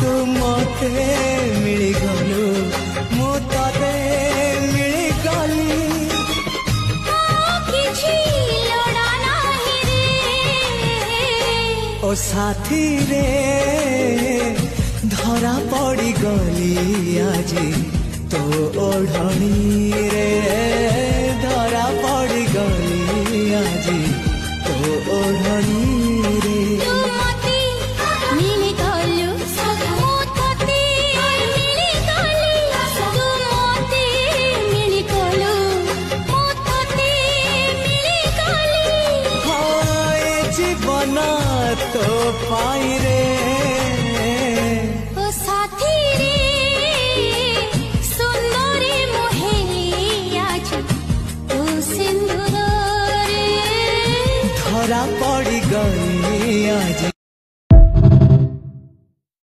तू मते मिलगलु मु तते मिलगली ओ साथी रे धरा पड़ी गली आज तो ओढ़नी रे।